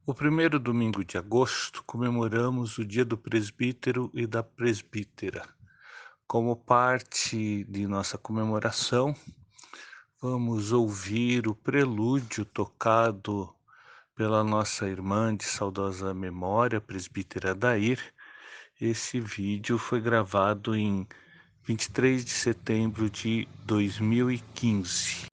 O primeiro domingo de agosto comemoramos o Dia do Presbítero e da Presbítera. Como parte de nossa comemoração, vamos ouvir o prelúdio tocado pela nossa irmã de saudosa memória, presbítera Dair. Esse vídeo foi gravado em 23 de setembro de 2015.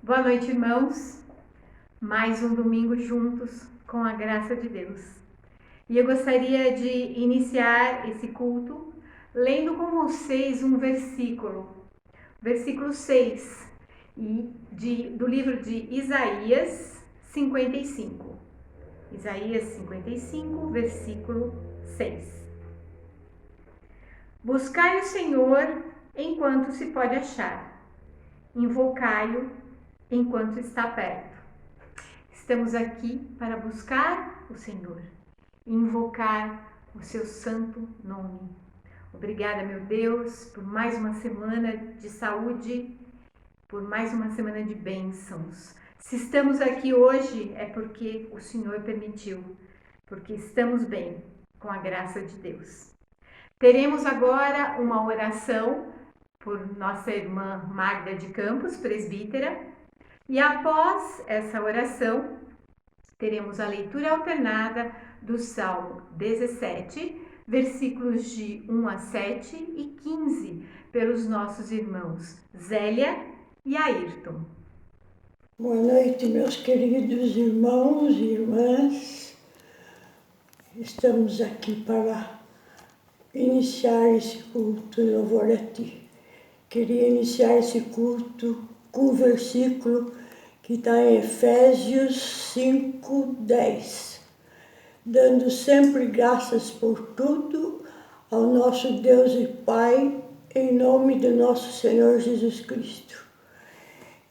Boa noite, irmãos. Mais um domingo juntos com a graça de Deus. E eu gostaria de iniciar esse culto lendo com vocês um versículo 6 do livro de Isaías 55. Isaías 55, versículo 6. Buscai o Senhor enquanto se pode achar, invocai-o enquanto está perto. Estamos aqui para buscar o Senhor e invocar o seu santo nome. Obrigada, meu Deus, por mais uma semana de saúde, por mais uma semana de bênçãos. Se estamos aqui hoje é porque o Senhor permitiu, porque estamos bem com a graça de Deus. Teremos agora uma oração por nossa irmã Magda de Campos, presbítera. E após essa oração, teremos a leitura alternada do Salmo 17, versículos de 1 a 7 e 15, pelos nossos irmãos Zélia e Ayrton. Boa noite, meus queridos irmãos e irmãs. Estamos aqui para iniciar esse culto em louvor a Ti. Queria iniciar esse culto com o versículo que está em Efésios 5:10. Dando sempre graças por tudo ao nosso Deus e Pai, em nome do nosso Senhor Jesus Cristo.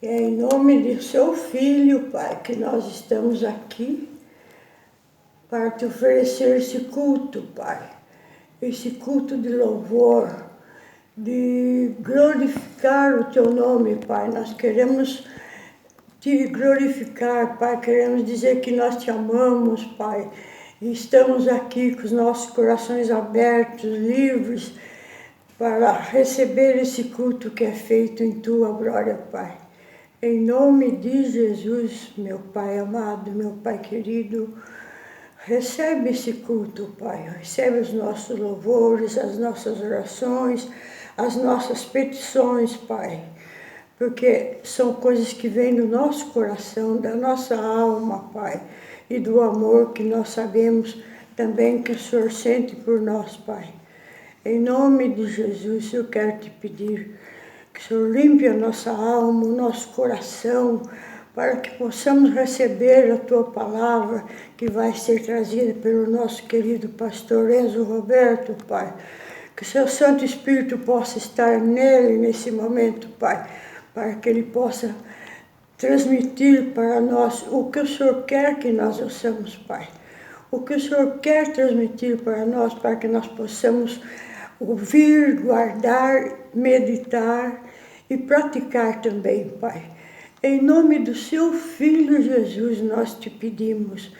E é em nome de seu Filho, Pai, que nós estamos aqui para te oferecer esse culto, Pai. Esse culto de louvor, de glorificar o teu nome, Pai. Nós queremos te glorificar, Pai. Queremos dizer que nós te amamos, Pai. E estamos aqui com os nossos corações abertos, livres, para receber esse culto que é feito em tua glória, Pai. Em nome de Jesus, meu Pai amado, meu Pai querido, recebe esse culto, Pai. Recebe os nossos louvores, as nossas orações, as nossas petições, Pai. Porque são coisas que vêm do nosso coração, da nossa alma, Pai. E do amor que nós sabemos também que o Senhor sente por nós, Pai. Em nome de Jesus, eu quero te pedir que o Senhor limpe a nossa alma, o nosso coração, para que possamos receber a Tua palavra, que vai ser trazida pelo nosso querido pastor Enzo Roberto, Pai. Que o Seu Santo Espírito possa estar nele nesse momento, Pai, para que ele possa transmitir para nós o que o Senhor quer que nós ouçamos, Pai. O que o Senhor quer transmitir para nós, para que nós possamos ouvir, guardar, meditar e praticar também, Pai. Em nome do Seu Filho Jesus, nós te pedimos,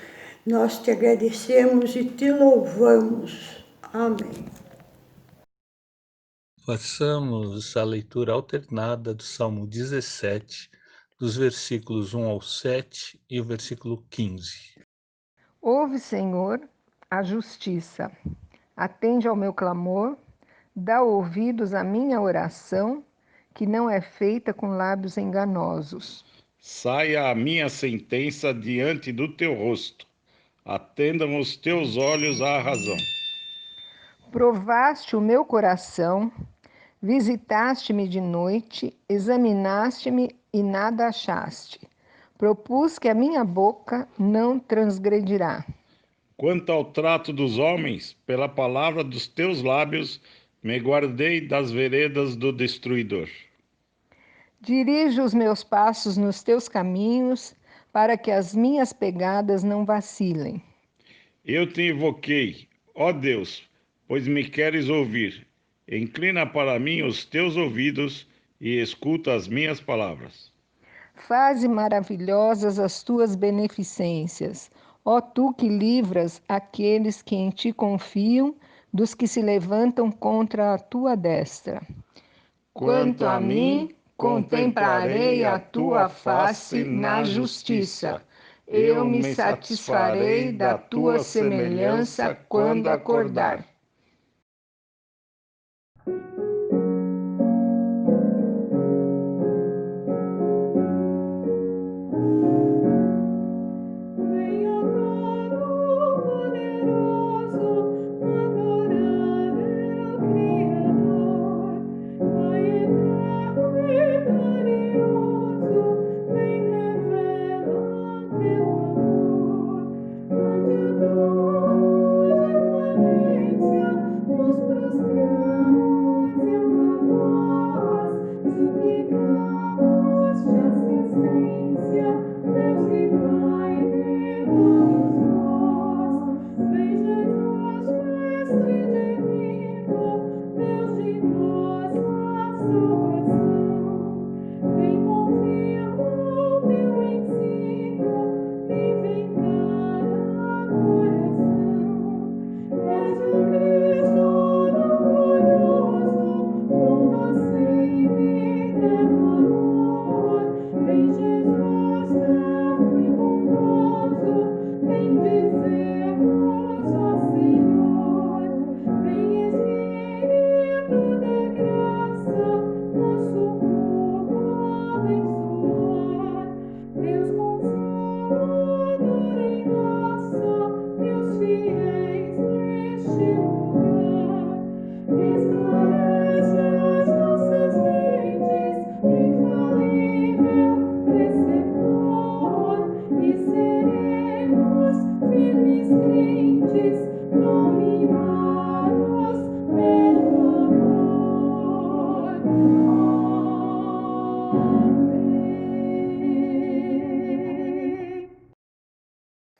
nós te agradecemos e te louvamos. Amém. Façamos a leitura alternada do Salmo 17, dos versículos 1 ao 7 e o versículo 15. Ouve, Senhor, a justiça. Atende ao meu clamor, dá ouvidos à minha oração, que não é feita com lábios enganosos. Saia a minha sentença diante do teu rosto. Atendam os teus olhos à razão. Provaste o meu coração, visitaste-me de noite, examinaste-me e nada achaste. Propus que a minha boca não transgredirá. Quanto ao trato dos homens, pela palavra dos teus lábios, me guardei das veredas do destruidor. Dirige os meus passos nos teus caminhos, para que as minhas pegadas não vacilem. Eu te invoquei, ó Deus, pois me queres ouvir. Inclina para mim os teus ouvidos e escuta as minhas palavras. Faze maravilhosas as tuas beneficências, ó tu que livras aqueles que em ti confiam, dos que se levantam contra a tua destra. Quanto a mim, contemplarei a tua face na justiça. Eu me satisfarei da tua semelhança quando acordar.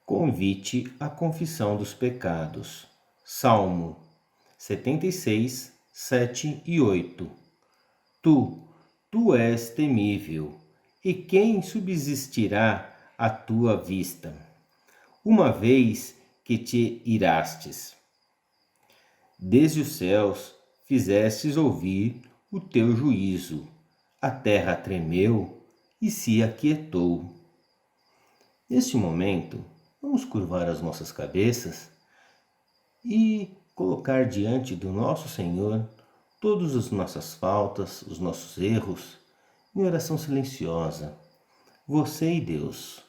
Convite à confissão dos pecados. Salmo 76, 7 e 8. Tu és temível, e quem subsistirá à tua vista? Uma vez que te irastes. Desde os céus fizestes ouvir o teu juízo, a terra tremeu e se aquietou. Neste momento, vamos curvar as nossas cabeças e colocar diante do nosso Senhor todas as nossas faltas, os nossos erros, em oração silenciosa. Você e Deus.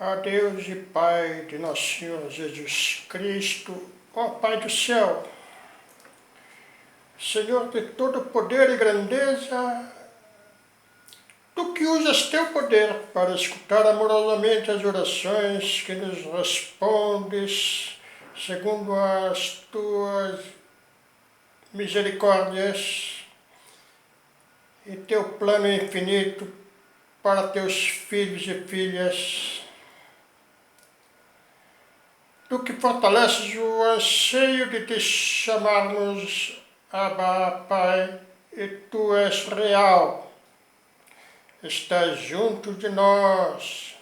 a Deus e Pai de nosso Senhor Jesus Cristo, ó Pai do céu, Senhor de todo poder e grandeza, Tu que usas Teu poder para escutar amorosamente as orações que nos respondes, segundo as Tuas misericórdias e Teu plano infinito para Teus filhos e filhas. Tu que fortaleces o anseio de Te chamarmos Abba, Pai, e Tu és real, estás junto de nós.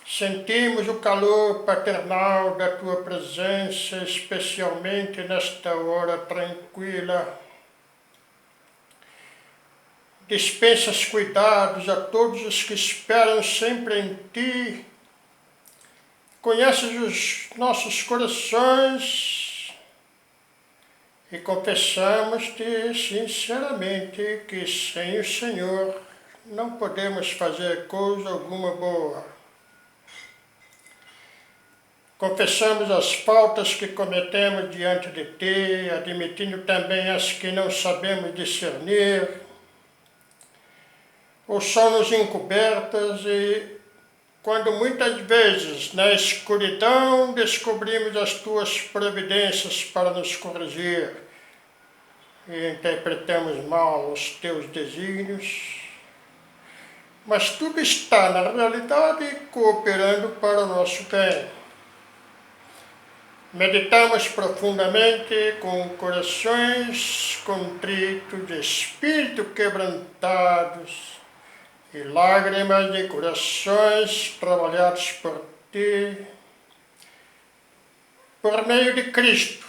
Sentimos o calor paternal da Tua presença, especialmente nesta hora tranquila. Dispensas cuidados a todos os que esperam sempre em Ti. Conheces os nossos corações e confessamos-Te sinceramente que sem o Senhor não podemos fazer coisa alguma boa. Confessamos as faltas que cometemos diante de Ti, admitindo também as que não sabemos discernir, ou são-nos encobertas e quando muitas vezes na escuridão descobrimos as Tuas providências para nos corrigir e interpretamos mal os Teus desígnios, mas tudo está na realidade cooperando para o nosso bem. Meditamos profundamente com corações contritos, de espírito quebrantados, e lágrimas de corações trabalhados por Ti, por meio de Cristo,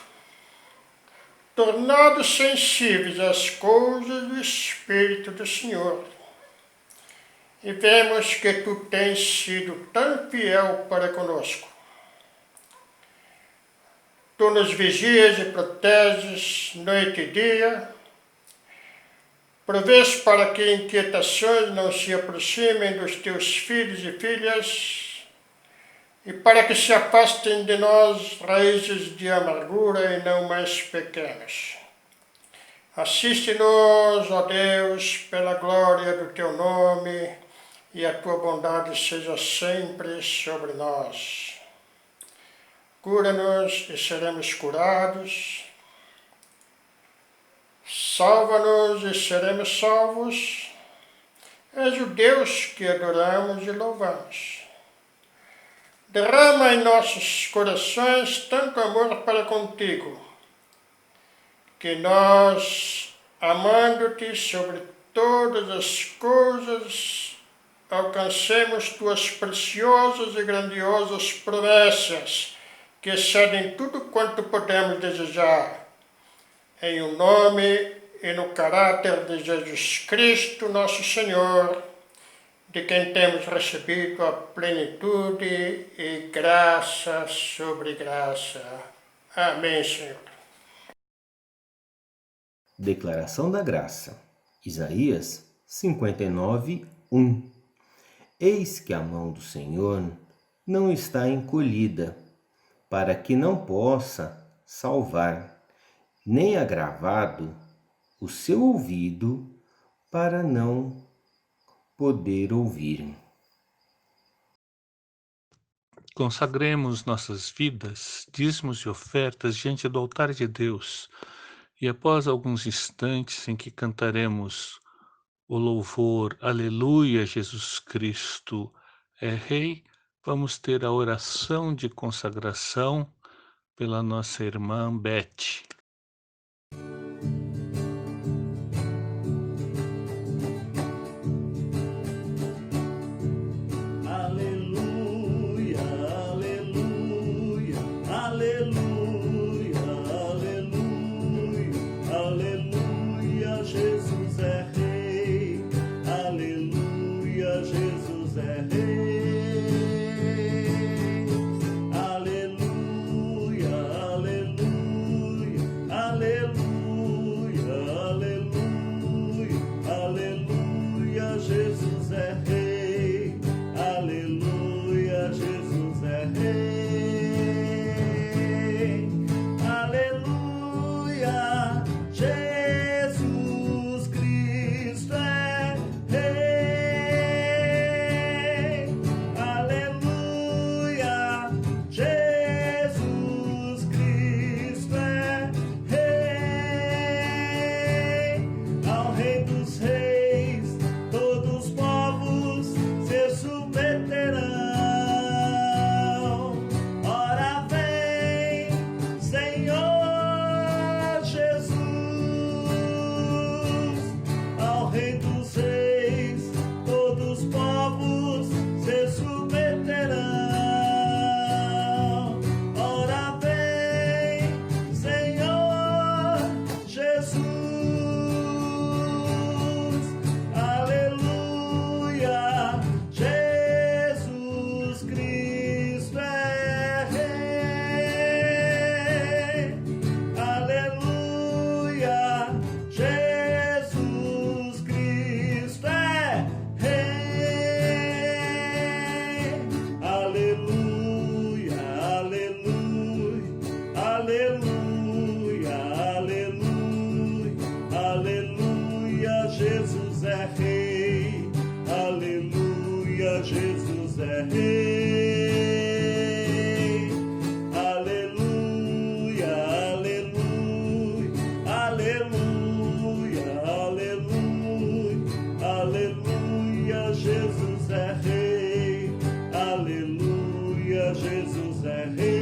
tornados sensíveis às coisas do Espírito do Senhor. E vemos que Tu tens sido tão fiel para conosco. Tu nos vigias e proteges noite e dia, provês para que inquietações não se aproximem dos Teus filhos e filhas, e para que se afastem de nós raízes de amargura e não mais pequenas. Assiste-nos, ó Deus, pela glória do Teu nome, e a Tua bondade seja sempre sobre nós. Cura-nos e seremos curados. Salva-nos e seremos salvos. És o Deus que adoramos e louvamos. Derrama em nossos corações tanto amor para contigo, que nós, amando-te sobre todas as coisas, alcancemos Tuas preciosas e grandiosas promessas, que excedem tudo quanto podemos desejar. Em o nome e no caráter de Jesus Cristo, nosso Senhor, de quem temos recebido a plenitude e graça sobre graça. Amém, Senhor. Declaração da Graça. Isaías 59, 1. Eis que a mão do Senhor não está encolhida, para que não possa salvar, nem agravado o seu ouvido, para não poder ouvir. Consagremos nossas vidas, dízimos e ofertas diante do altar de Deus, e após alguns instantes em que cantaremos o louvor Aleluia, Jesus Cristo é Rei, vamos ter a oração de consagração pela nossa irmã Beth. Jesus é Rei, aleluia, aleluia, Jesus é Rei. Aleluia, aleluia, aleluia, aleluia, aleluia, Jesus é Rei. Aleluia, Jesus é Rei.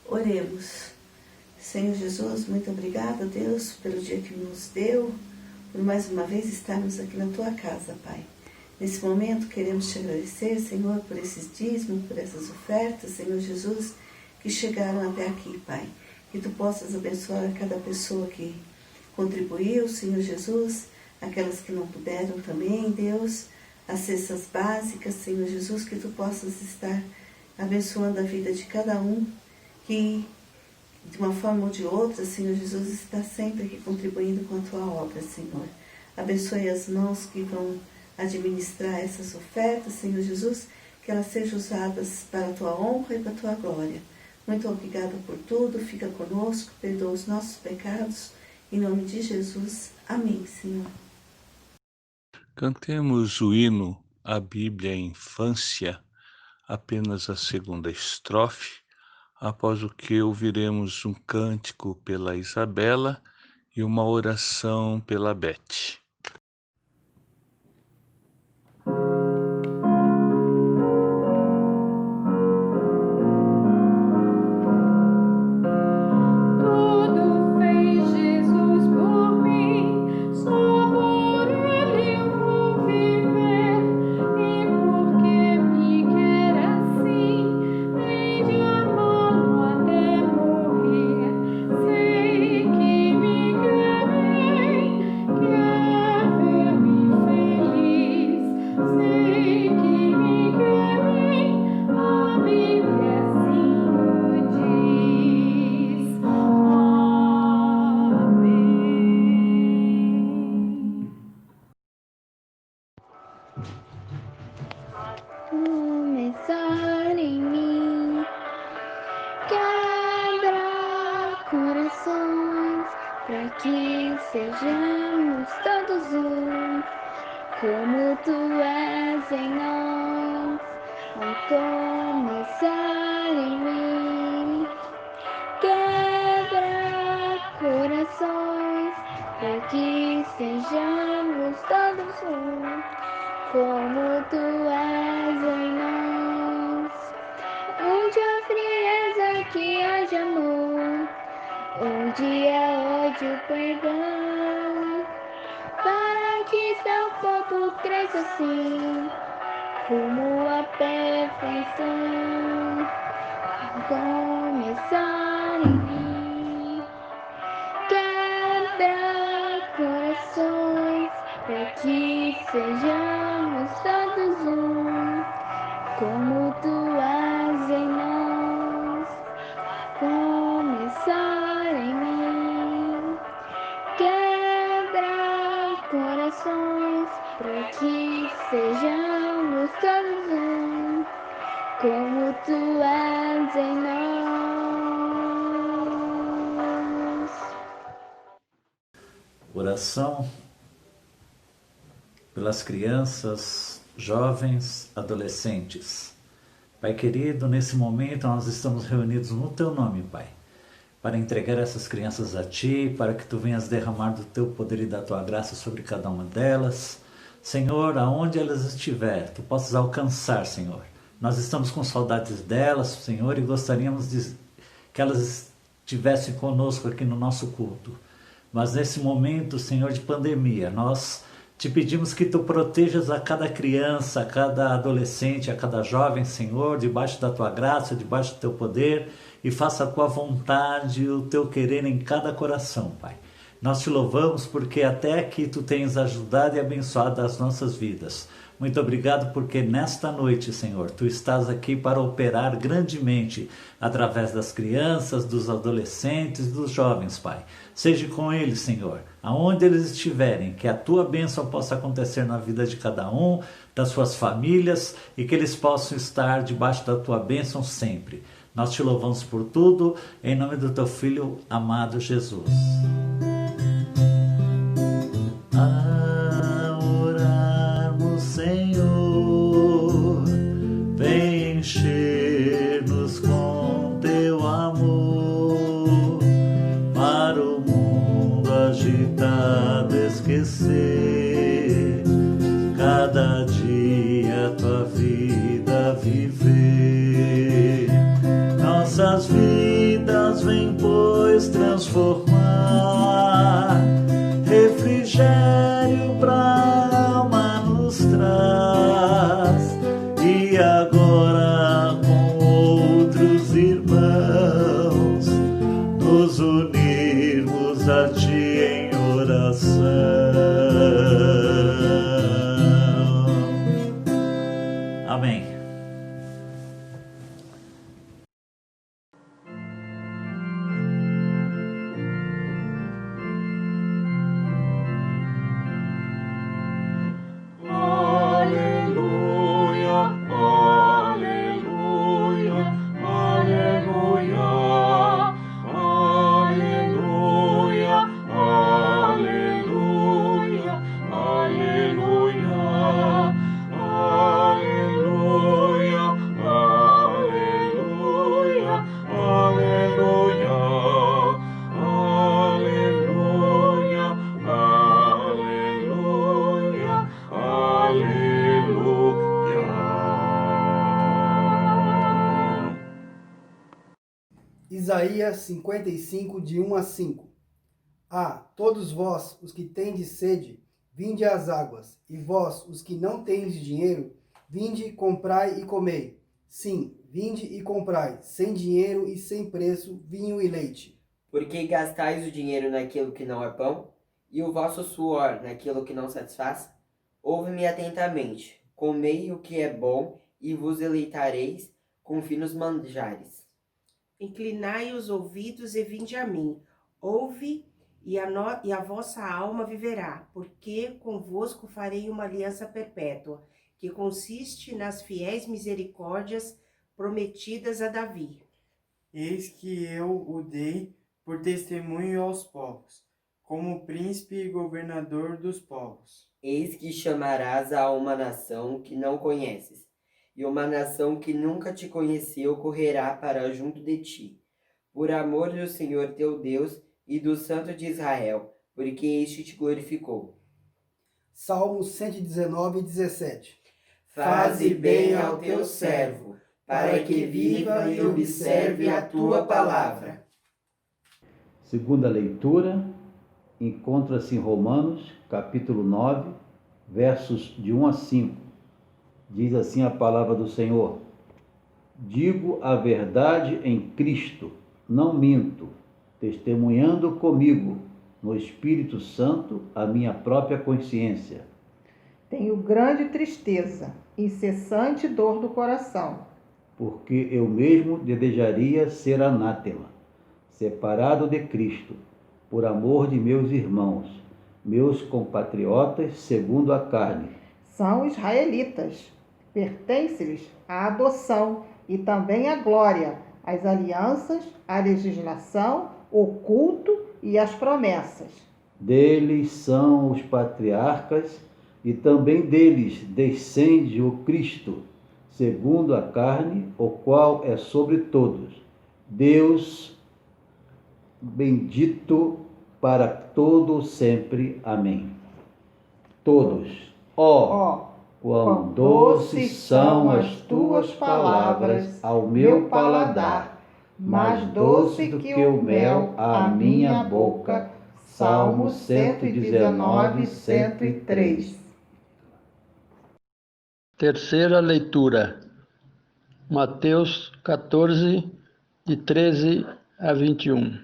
Oremos. Senhor Jesus, muito obrigada, Deus, pelo dia que nos deu, por mais uma vez estarmos aqui na Tua casa, Pai. Nesse momento queremos Te agradecer, Senhor, por esses dízimos, por essas ofertas, Senhor Jesus, que chegaram até aqui, Pai. Que Tu possas abençoar cada pessoa que contribuiu, Senhor Jesus, aquelas que não puderam também, Deus, as cestas básicas, Senhor Jesus, que Tu possas estar abençoando a vida de cada um, que de uma forma ou de outra, Senhor Jesus, está sempre aqui contribuindo com a Tua obra, Senhor. Abençoe as mãos que vão administrar essas ofertas, Senhor Jesus, que elas sejam usadas para a Tua honra e para a Tua glória. Muito obrigada por tudo, fica conosco, perdoa os nossos pecados, em nome de Jesus. Amém, Senhor. Cantemos o hino A Bíblia Infância, apenas a segunda estrofe, após o que ouviremos um cântico pela Isabela e uma oração pela Beth. Começar em mim, quebra corações, para que sejamos todos um, como Tu és em nós. Ao começar em mim, quebra corações, para que sejamos todos um, como Tu és em nós. Onde há frieza, que haja amor, onde há ódio, perdão, para que Teu povo cresça assim, rumo à perfeição. Começar em mim, quebra corações, para que sejamos todos um, como Tu és em nós. Começar em mim, quebra corações, para que sejamos todos um, como Tu és em nós. Oração pelas crianças, jovens, adolescentes. Pai querido, nesse momento nós estamos reunidos no Teu nome, Pai, para entregar essas crianças a Ti, para que Tu venhas derramar do Teu poder e da Tua graça sobre cada uma delas. Senhor, aonde elas estiverem, Tu possas alcançar, Senhor. Nós estamos com saudades delas, Senhor, e gostaríamos que elas estivessem conosco aqui no nosso culto. Mas nesse momento, Senhor, de pandemia, nós Te pedimos que Tu protejas a cada criança, a cada adolescente, a cada jovem, Senhor, debaixo da Tua graça, debaixo do Teu poder, e faça a Tua vontade, o Teu querer em cada coração, Pai. Nós Te louvamos porque até aqui Tu tens ajudado e abençoado as nossas vidas. Muito obrigado porque nesta noite, Senhor, Tu estás aqui para operar grandemente através das crianças, dos adolescentes, dos jovens, Pai. Seja com eles, Senhor, aonde eles estiverem, que a Tua bênção possa acontecer na vida de cada um, das suas famílias, e que eles possam estar debaixo da Tua bênção sempre. Nós Te louvamos por tudo, em nome do Teu Filho amado Jesus. Senhor, vem encher-nos com Teu amor, para o mundo agitado esquecer, cada dia Tua vida viver. Nossas vidas vem, pois, transformar, refrigério pra alma nos traz, e agora com outros irmãos nos unirmos a Ti em oração. Amém. Isaías 55, de 1 a 5. Todos vós, os que tendes sede, vinde às águas, e vós, os que não tendes dinheiro, vinde, comprai e comei. Sim, vinde e comprai, sem dinheiro e sem preço, vinho e leite. Porque gastais o dinheiro naquilo que não é pão, e o vosso suor naquilo que não satisfaz? Ouve-me atentamente, comei o que é bom, e vos deleitareis com finos manjares. Inclinai os ouvidos e vinde a mim. Ouve, e a vossa alma viverá, porque convosco farei uma aliança perpétua, que consiste nas fiéis misericórdias prometidas a Davi. Eis que eu o dei por testemunho aos povos, como príncipe e governador dos povos. Eis que chamarás a uma nação que não conheces, e uma nação que nunca te conheceu correrá para junto de ti, por amor do Senhor teu Deus e do Santo de Israel, porque este te glorificou. Salmo 119, 17. Faze bem ao teu servo, para que viva e observe a tua palavra. Segunda leitura encontra-se em Romanos, capítulo 9, versos de 1 a 5. Diz assim a palavra do Senhor: digo a verdade em Cristo, não minto, testemunhando comigo, no Espírito Santo, a minha própria consciência. Tenho grande tristeza, incessante dor do coração. Porque eu mesmo desejaria ser anátema, separado de Cristo, por amor de meus irmãos, meus compatriotas segundo a carne. São israelitas. Pertence-lhes a adoção e também a glória, as alianças, a legislação, o culto e as promessas. Deles são os patriarcas, e também deles descende o Cristo, segundo a carne, o qual é sobre todos. Deus bendito para todo sempre. Amém. Todos. Quão doces são as tuas palavras ao meu paladar, mais doce do que o mel à minha boca. Salmo 119, 103. Terceira leitura. Mateus 14, de 13 a 21.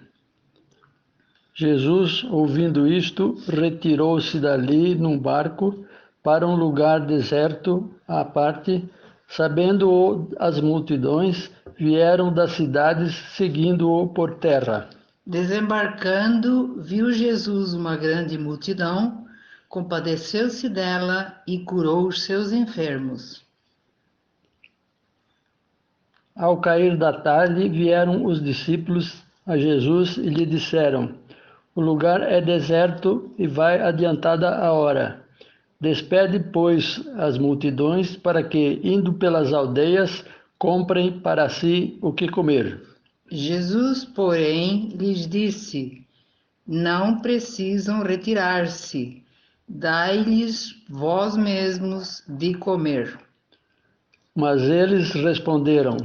Jesus, ouvindo isto, retirou-se dali num barco para um lugar deserto à parte. Sabendo-o as multidões, vieram das cidades seguindo-o por terra. Desembarcando, viu Jesus uma grande multidão, compadeceu-se dela e curou os seus enfermos. Ao cair da tarde, vieram os discípulos a Jesus e lhe disseram: o lugar é deserto e vai adiantada a hora. Despede, pois, as multidões para que, indo pelas aldeias, comprem para si o que comer. Jesus, porém, lhes disse: não precisam retirar-se, dai-lhes vós mesmos de comer. Mas eles responderam: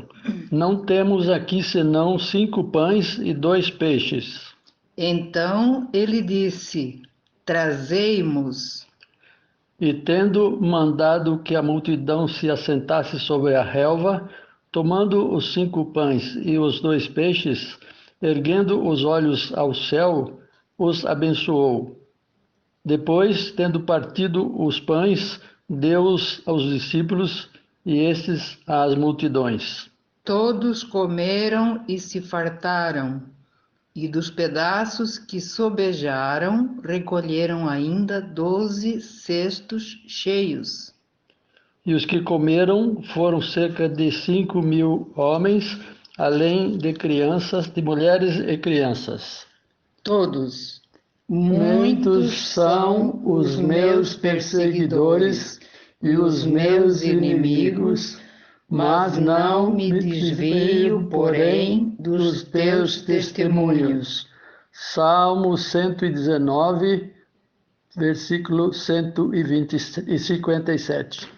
não temos aqui senão 5 pães e 2 peixes. Então ele disse: trazei-mos. E tendo mandado que a multidão se assentasse sobre a relva, tomando os 5 pães e os 2 peixes, erguendo os olhos ao céu, os abençoou. Depois, tendo partido os pães, deu-os aos discípulos e estes às multidões. Todos comeram e se fartaram, e dos pedaços que sobejaram, recolheram ainda 12 cestos cheios. E os que comeram foram cerca de 5.000 homens, além de crianças, de mulheres e crianças. Todos. Muitos são os meus perseguidores e os meus inimigos, mas não me desvio, porém, dos teus testemunhos. Salmo 119, versículo 157.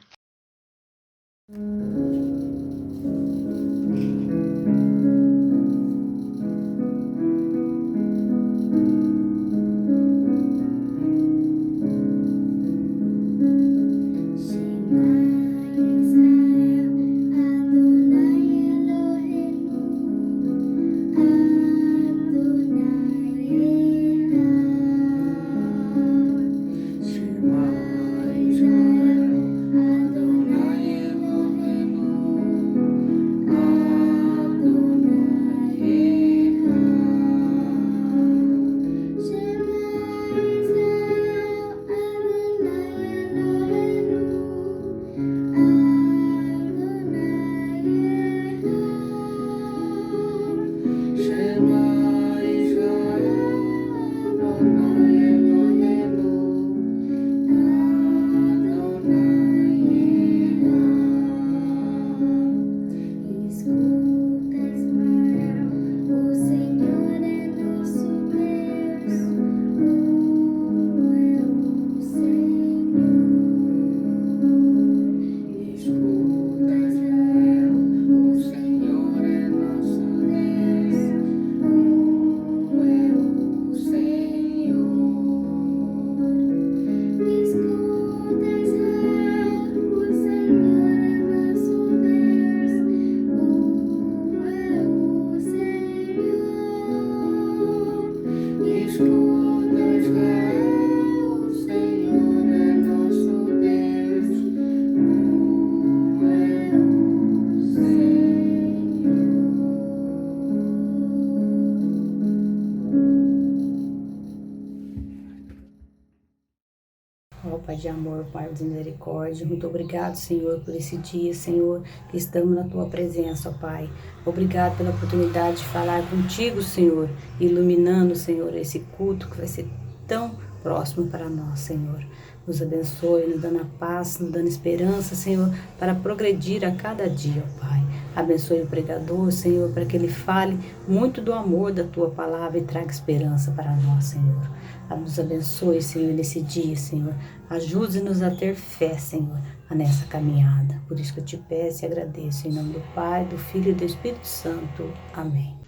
Ó Pai de amor, Pai de misericórdia, muito obrigado, Senhor, por esse dia, Senhor, que estamos na Tua presença, ó Pai. Obrigado pela oportunidade de falar contigo, Senhor, iluminando, Senhor, esse culto que vai ser tão próximo para nós, Senhor. Nos abençoe, nos dando a paz, nos dando esperança, Senhor, para progredir a cada dia, ó Pai. Abençoe o pregador, Senhor, para que ele fale muito do amor da Tua palavra e traga esperança para nós, Senhor. Nos abençoe, Senhor, nesse dia, Senhor. Ajude-nos a ter fé, Senhor, nessa caminhada. Por isso que eu te peço e agradeço, em nome do Pai, do Filho e do Espírito Santo. Amém.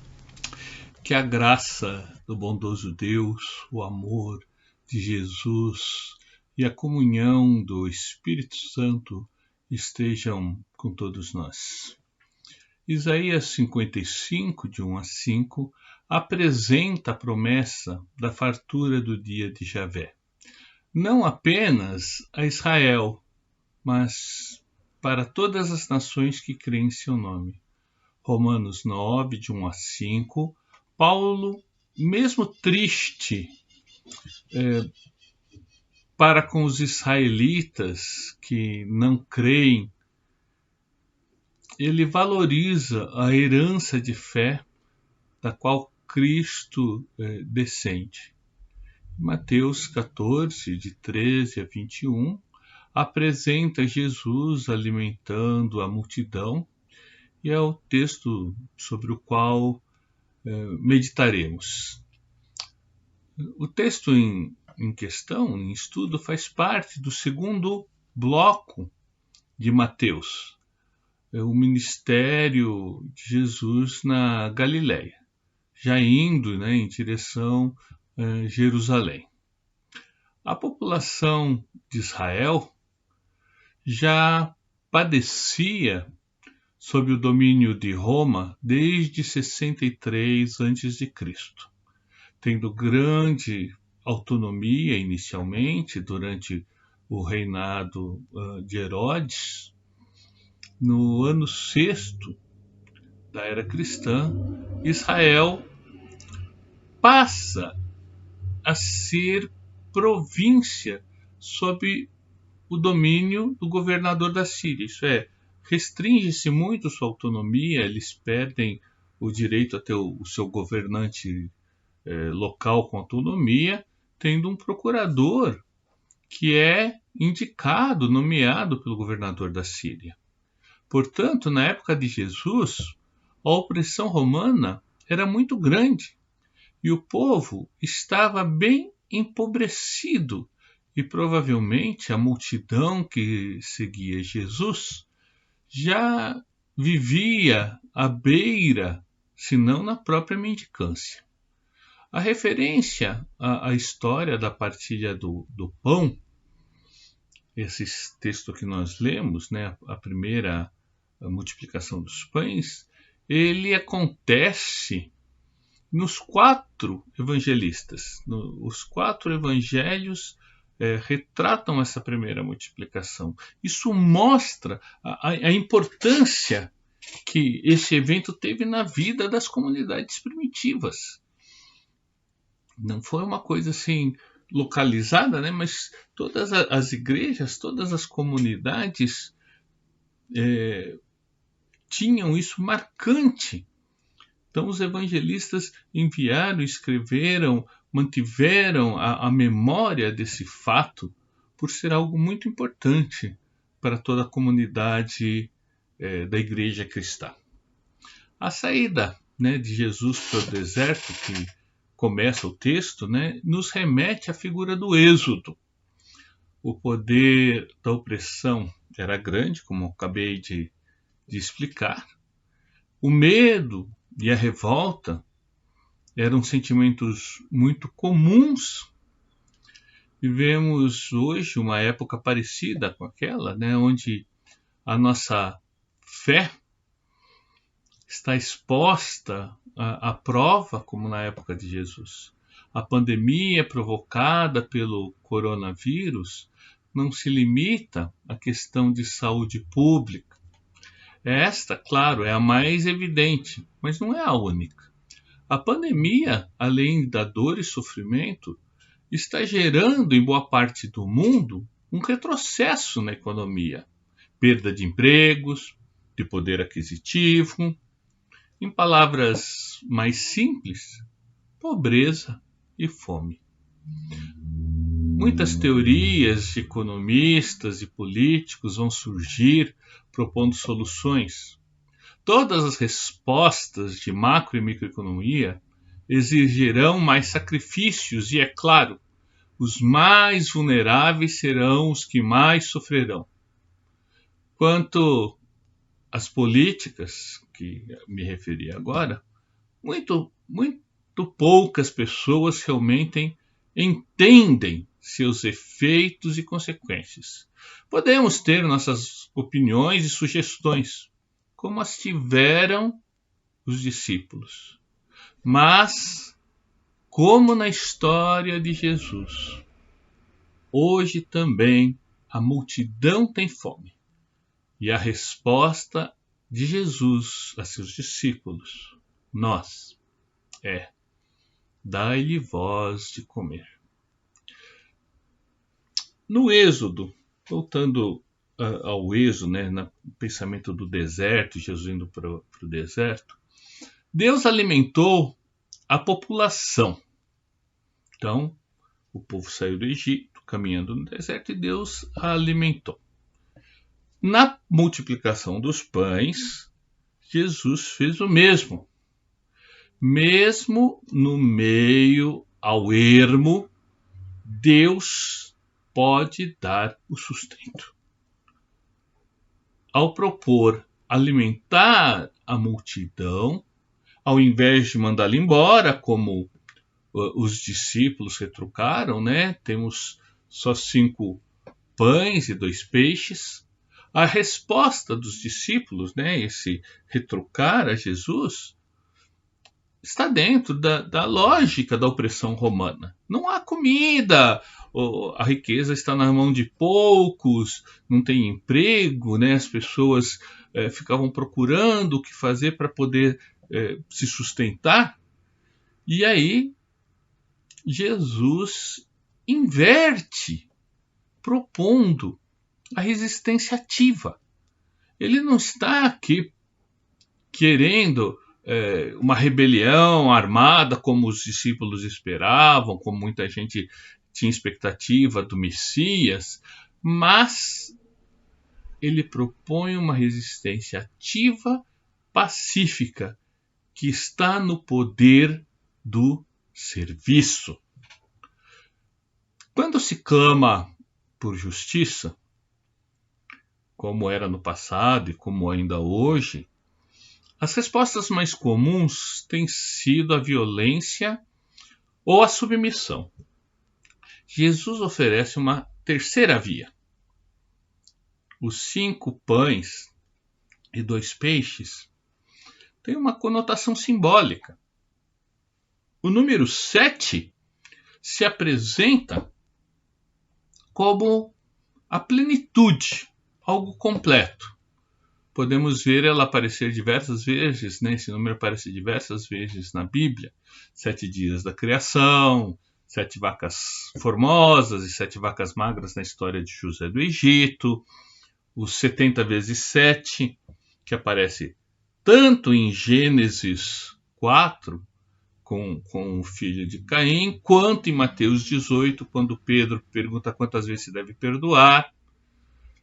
Que a graça do bondoso Deus, o amor de Jesus e a comunhão do Espírito Santo estejam com todos nós. Isaías 55, de 1 a 5, apresenta a promessa da fartura do dia de Javé. Não apenas a Israel, mas para todas as nações que creem em seu nome. Romanos 9, de 1 a 5, Paulo, mesmo triste para com os israelitas que não creem, ele valoriza a herança de fé da qual Cristo descende. Mateus 14, de 13 a 21, apresenta Jesus alimentando a multidão e é o texto sobre o qual meditaremos. O texto em questão, em estudo, faz parte do segundo bloco de Mateus, o ministério de Jesus na Galileia, já indo em direção a Jerusalém. A população de Israel já padecia sob o domínio de Roma desde 63 a.C., tendo grande autonomia inicialmente durante o reinado de Herodes. No ano 6º da era cristã, Israel passa a ser província sob o domínio do governador da Síria. Isso é, restringe-se muito sua autonomia, eles perdem o direito a ter o seu governante local com autonomia, tendo um procurador que é indicado, nomeado pelo governador da Síria. Portanto, na época de Jesus, a opressão romana era muito grande e o povo estava bem empobrecido e provavelmente a multidão que seguia Jesus já vivia à beira, se não na própria mendicância. A referência à história da partilha do pão, esse texto que nós lemos, a primeira multiplicação dos pães, ele acontece nos 4 evangelistas. Os 4 evangelhos retratam essa primeira multiplicação. Isso mostra a importância que esse evento teve na vida das comunidades primitivas. Não foi uma coisa assim localizada, mas todas as igrejas, todas as comunidades tinham isso marcante. Então os evangelistas enviaram, escreveram, mantiveram a memória desse fato por ser algo muito importante para toda a comunidade da igreja cristã. A saída de Jesus para o deserto, que começa o texto, nos remete à figura do êxodo. O poder da opressão era grande, como eu acabei de explicar. O medo e a revolta eram sentimentos muito comuns. Vivemos hoje uma época parecida com aquela, onde a nossa fé está exposta à prova, como na época de Jesus. A pandemia provocada pelo coronavírus não se limita à questão de saúde pública. Esta, claro, é a mais evidente, mas não é a única. A pandemia, além da dor e sofrimento, está gerando em boa parte do mundo um retrocesso na economia, perda de empregos, de poder aquisitivo, em palavras mais simples, pobreza e fome. Muitas teorias de economistas e políticos vão surgir propondo soluções. Todas as respostas de macro e microeconomia exigirão mais sacrifícios e, é claro, os mais vulneráveis serão os que mais sofrerão. Quanto às políticas, que me referi agora, muito poucas pessoas realmente entendem seus efeitos e consequências. Podemos ter nossas opiniões e sugestões, como as tiveram os discípulos. Mas, como na história de Jesus, hoje também a multidão tem fome. E a resposta de Jesus a seus discípulos, nós, é: dai-lhe vós de comer. No Êxodo, voltando ao Êxodo, no pensamento do deserto, Jesus indo para o deserto, Deus alimentou a população. Então, o povo saiu do Egito, caminhando no deserto, e Deus a alimentou. Na multiplicação dos pães, Jesus fez o mesmo. Mesmo no meio ao ermo, Deus pode dar o sustento. Ao propor alimentar a multidão, ao invés de mandá-la embora, como os discípulos retrucaram, temos só 5 pães e 2 peixes. A resposta dos discípulos, esse retrucar a Jesus, está dentro da lógica da opressão romana. Não há comida, a riqueza está na mão de poucos, não tem emprego, as pessoas ficavam procurando o que fazer para poder se sustentar. E aí Jesus inverte, propondo a resistência ativa. Ele não está aqui querendo uma rebelião armada como os discípulos esperavam, como muita gente tinha expectativa do Messias, mas ele propõe uma resistência ativa, pacífica, que está no poder do serviço. Quando se clama por justiça, como era no passado e como ainda hoje, as respostas mais comuns têm sido a violência ou a submissão. Jesus oferece uma terceira via. Os 5 pães e 2 peixes têm uma conotação simbólica. O número 7 se apresenta como a plenitude, algo completo. Podemos ver ela aparecer diversas vezes, esse número aparece diversas vezes na Bíblia. 7 dias da criação, 7 vacas formosas e 7 vacas magras na história de José do Egito, os 70 vezes 7, que aparece tanto em Gênesis 4, com o filho de Caim, quanto em Mateus 18, quando Pedro pergunta quantas vezes se deve perdoar.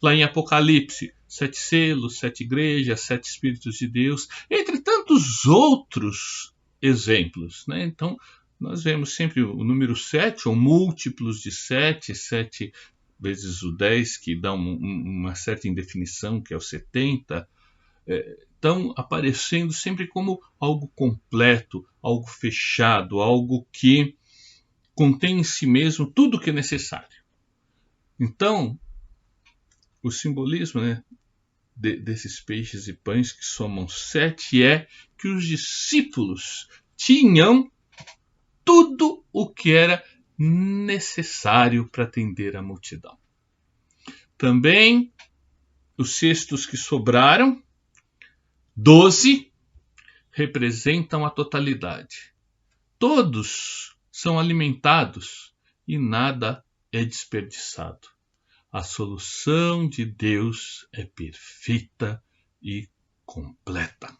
Lá em Apocalipse, 7 selos, 7 igrejas, 7 Espíritos de Deus, entre tantos outros exemplos. Então, nós vemos sempre o número 7, ou múltiplos de 7, 7 vezes o 10, que dá uma certa indefinição, que é o 70, estão aparecendo sempre como algo completo, algo fechado, algo que contém em si mesmo tudo o que é necessário. Então, o simbolismo desses peixes e pães, que somam 7, é que os discípulos tinham tudo o que era necessário para atender a multidão. Também os cestos que sobraram, 12, representam a totalidade. Todos são alimentados e nada é desperdiçado. A solução de Deus é perfeita e completa.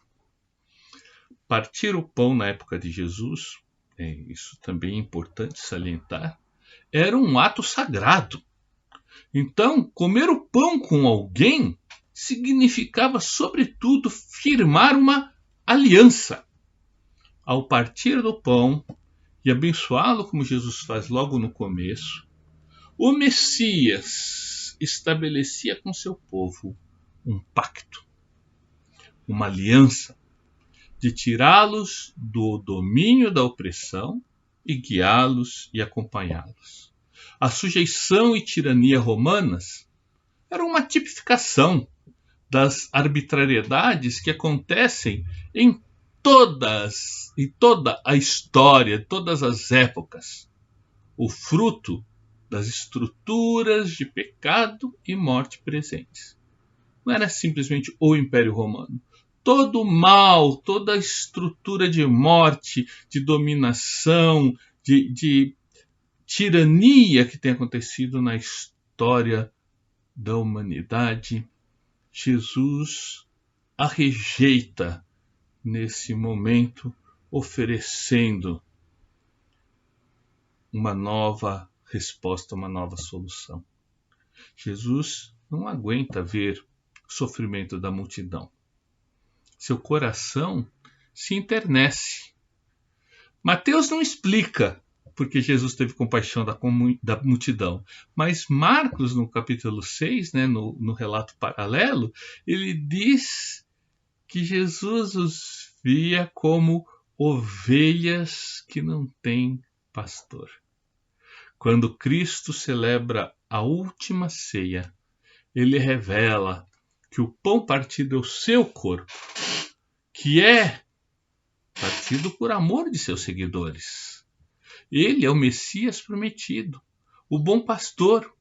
Partir o pão na época de Jesus, isso também é importante salientar, era um ato sagrado. Então, comer o pão com alguém significava, sobretudo, firmar uma aliança. Ao partir do pão e abençoá-lo, como Jesus faz logo no começo, o Messias estabelecia com seu povo um pacto, uma aliança, de tirá-los do domínio da opressão e guiá-los e acompanhá-los. A sujeição e tirania romanas eram uma tipificação das arbitrariedades que acontecem em toda a história, todas as épocas, o fruto das estruturas de pecado e morte presentes. Não era simplesmente o Império Romano. Todo o mal, toda a estrutura de morte, de dominação, de tirania que tem acontecido na história da humanidade, Jesus a rejeita nesse momento, oferecendo uma nova resposta, uma nova solução. Jesus não aguenta ver o sofrimento da multidão. Seu coração se enternece. Mateus não explica porque Jesus teve compaixão da multidão, mas Marcos, no capítulo 6, no relato paralelo, ele diz que Jesus os via como ovelhas que não têm pastor. Quando Cristo celebra a última ceia, ele revela que o pão partido é o seu corpo, que é partido por amor de seus seguidores. Ele é o Messias prometido, o bom pastor.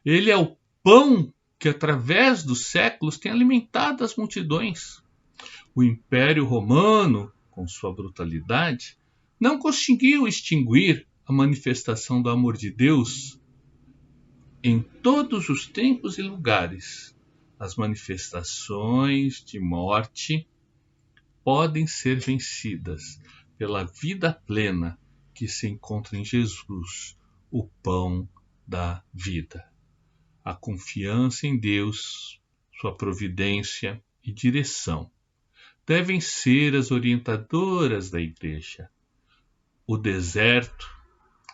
Ele é o pão que, através dos séculos, tem alimentado as multidões. O Império Romano, com sua brutalidade, não conseguiu extinguir a manifestação do amor de Deus em todos os tempos e lugares. As manifestações de morte podem ser vencidas pela vida plena que se encontra em Jesus, o pão da vida. A confiança em Deus, sua providência e direção devem ser as orientadoras da igreja. O deserto,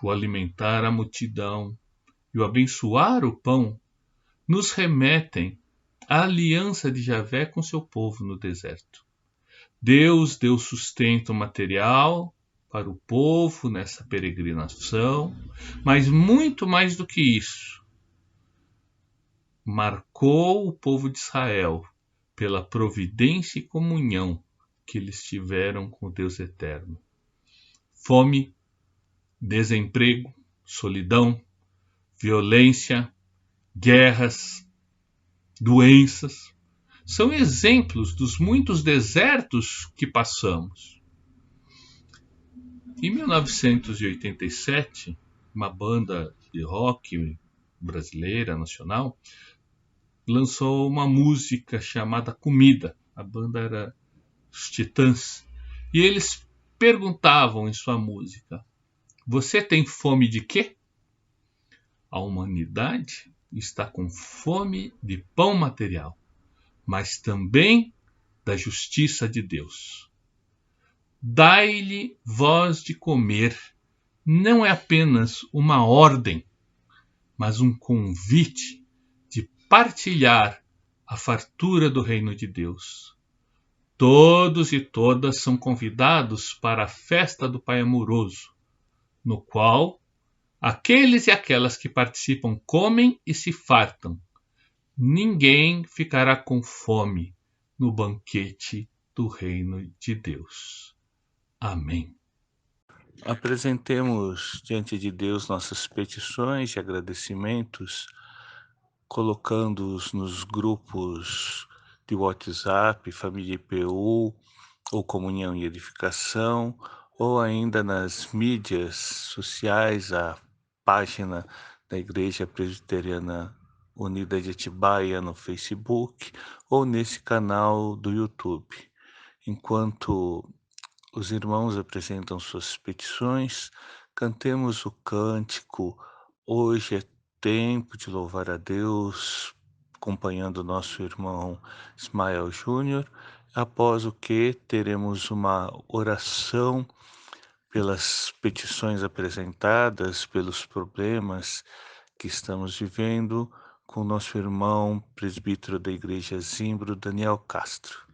o alimentar a multidão e o abençoar o pão nos remetem à aliança de Javé com seu povo no deserto. Deus deu sustento material para o povo nessa peregrinação, mas muito mais do que isso, marcou o povo de Israel pela providência e comunhão que eles tiveram com o Deus eterno. Fome, desemprego, solidão, violência, guerras, doenças, são exemplos dos muitos desertos que passamos. Em 1987, uma banda de rock brasileira, nacional, lançou uma música chamada Comida. A banda era os Titãs. E eles perguntavam em sua música: você tem fome de quê? A humanidade está com fome de pão material, mas também da justiça de Deus. Dai-lhe vós de comer não é apenas uma ordem, mas um convite de partilhar a fartura do reino de Deus. Todos e todas são convidados para a festa do Pai amoroso, no qual aqueles e aquelas que participam comem e se fartam. Ninguém ficará com fome no banquete do reino de Deus. Amém. Apresentemos diante de Deus nossas petições e agradecimentos, colocando-os nos grupos de WhatsApp, Família IPU, ou Comunhão e Edificação, ou ainda nas mídias sociais, a página da Igreja Presbiteriana Unida de Atibaia no Facebook, ou nesse canal do YouTube. Enquanto os irmãos apresentam suas petições, cantemos o cântico Hoje é tempo de louvar a Deus, acompanhando o nosso irmão Ismael Júnior, após o que teremos uma oração pelas petições apresentadas, pelos problemas que estamos vivendo com o nosso irmão presbítero da Igreja Zimbro, Daniel Castro.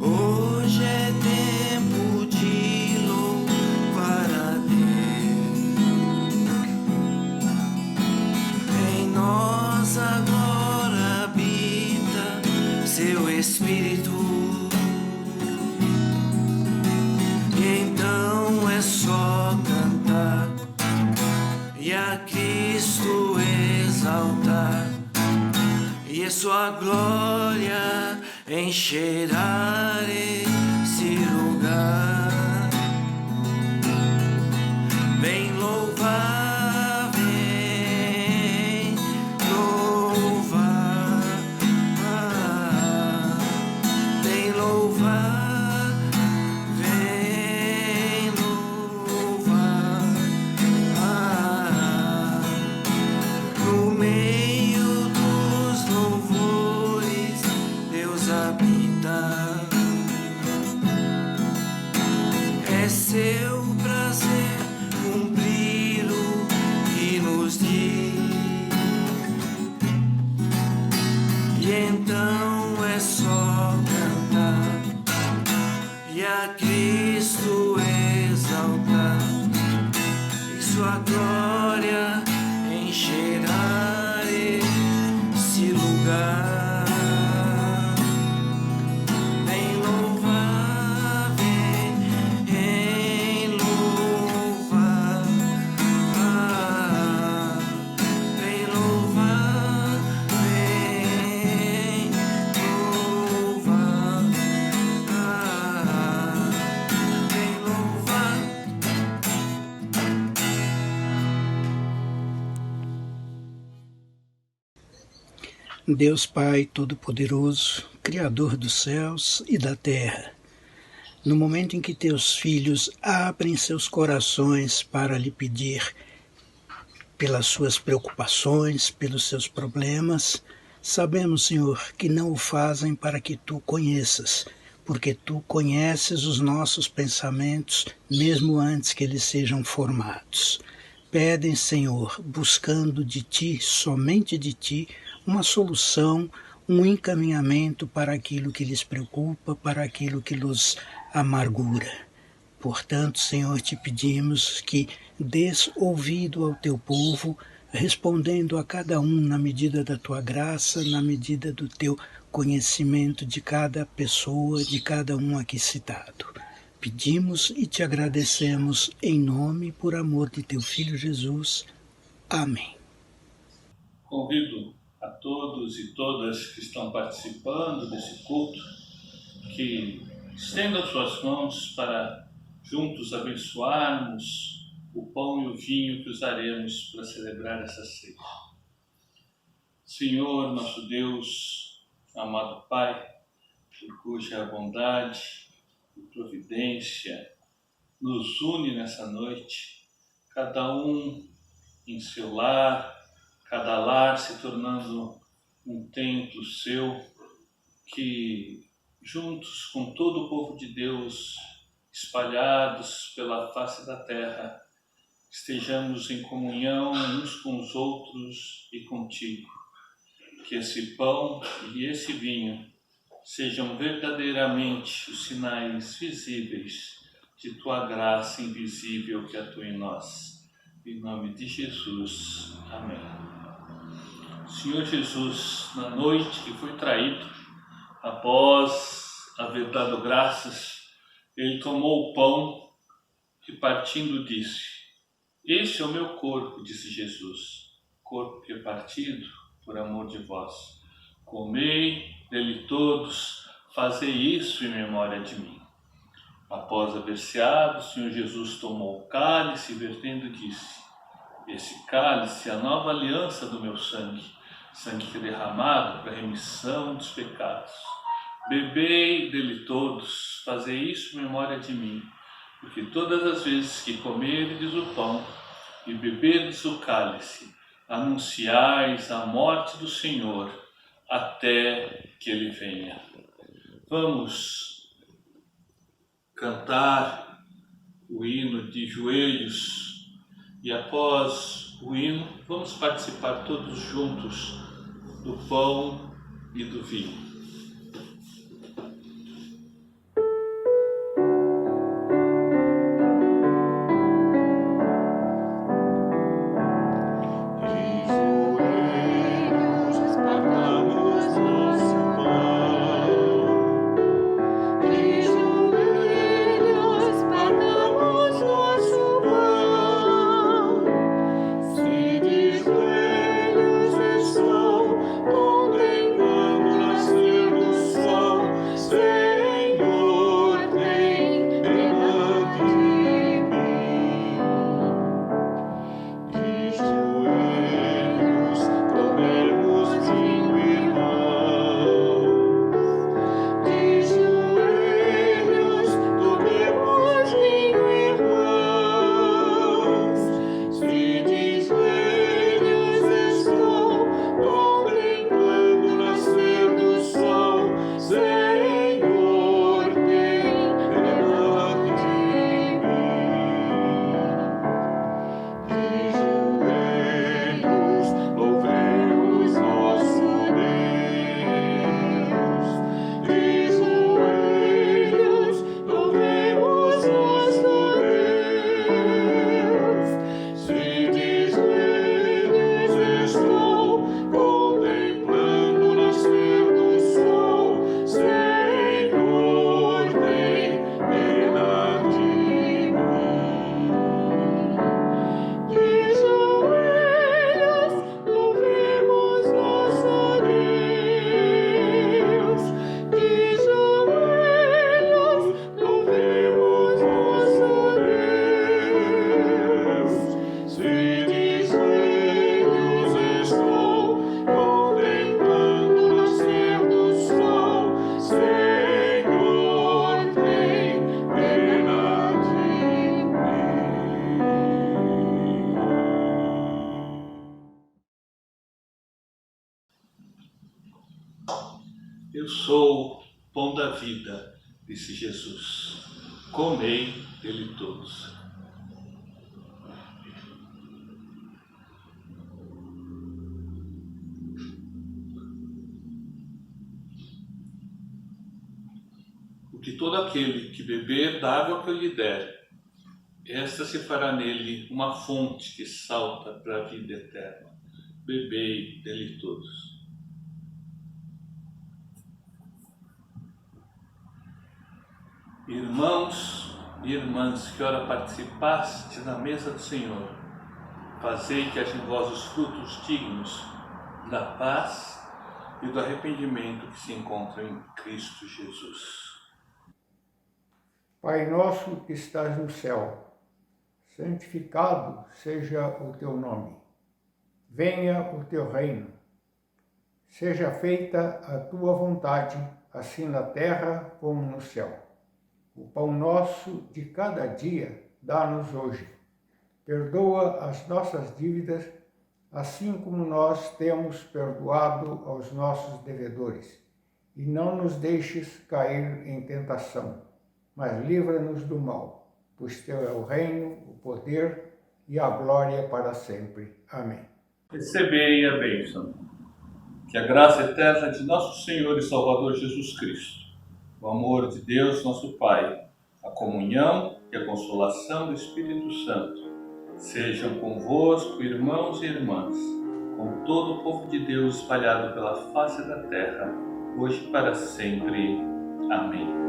Hoje é tempo de louvar a Deus. Em nós agora habita seu Espírito. Então é só cantar e a Cristo exaltar, e sua glória encherá esse lugar. Vem louvar, vem louvar, vem louvar, vem louvar. No meio dos louvores Deus habita. É seu prazer cumprir o que nos diz, e então é só cantar e a Cristo exaltar, e sua glória encherá esse lugar. Vem louvar, vem louvar, vem louvar, vem louvar, vem louvar. Deus Pai Todo-Poderoso, Criador dos céus e da terra, no momento em que teus filhos abrem seus corações para lhe pedir pelas suas preocupações, pelos seus problemas, sabemos, Senhor, que não o fazem para que tu conheças, porque tu conheces os nossos pensamentos mesmo antes que eles sejam formados. Pedem, Senhor, buscando de ti, somente de ti, uma solução, um encaminhamento para aquilo que lhes preocupa, para aquilo que los amargura. Portanto, Senhor, te pedimos que dês ouvido ao teu povo, respondendo a cada um na medida da tua graça, na medida do teu conhecimento de cada pessoa, de cada um aqui citado. Pedimos e te agradecemos em nome e por amor de teu Filho Jesus. Amém. Convido a todos e todas que estão participando desse culto que estendam suas mãos para juntos abençoarmos o pão e o vinho que usaremos para celebrar essa ceia. Senhor, nosso Deus, amado Pai, por cuja bondade e providência nos une nessa noite, cada um em seu lar, cada lar se tornando um templo seu, que juntos com todo o povo de Deus, espalhados pela face da terra, estejamos em comunhão uns com os outros e contigo. Que esse pão e esse vinho sejam verdadeiramente os sinais visíveis de tua graça invisível que atua em nós. Em nome de Jesus. Amém. Senhor Jesus, na noite que foi traído, após haver dado graças, ele tomou o pão e partindo disse: "Este é o meu corpo", disse Jesus, "corpo que é partido por amor de vós. Comei dele todos, fazei isso em memória de mim." Após haver ceado, o Senhor Jesus tomou o cálice e vertendo disse: "Esse cálice é a nova aliança do meu sangue, sangue que é derramado para a remissão dos pecados. Bebei dele todos, fazei isso em memória de mim, porque todas as vezes que comerdes o pão e beberdes o cálice, anunciais a morte do Senhor até que ele venha. Vamos cantar o hino de joelhos e após o hino vamos participar todos juntos do pão e do vinho. Eu sou o pão da vida, disse Jesus. Comei dele todos. Porque todo aquele que beber da água que eu lhe der, esta se fará nele uma fonte que salta para a vida eterna. Bebei dele todos. Irmãos e irmãs, que ora participaste na mesa do Senhor, fazei que haja em vós os frutos dignos da paz e do arrependimento que se encontram em Cristo Jesus. Pai nosso que estás no céu, santificado seja o teu nome. Venha o teu reino. Seja feita a tua vontade, assim na terra como no céu. O pão nosso de cada dia dá-nos hoje. Perdoa as nossas dívidas, assim como nós temos perdoado aos nossos devedores. E não nos deixes cair em tentação, mas livra-nos do mal, pois teu é o reino, o poder e a glória para sempre. Amém. Recebei a bênção. Que a graça eterna de nosso Senhor e Salvador Jesus Cristo, o amor de Deus, nosso Pai, a comunhão e a consolação do Espírito Santo sejam convosco, irmãos e irmãs, com todo o povo de Deus espalhado pela face da terra, hoje e para sempre. Amém.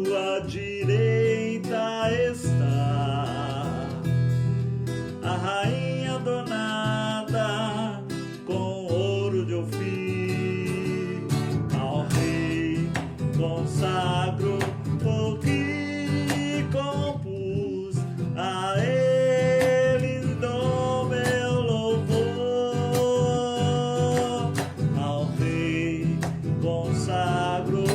tua direita está a rainha adornada com ouro de Ofir. Ao rei consagro o que compus, a ele dou meu louvor. Ao rei consagro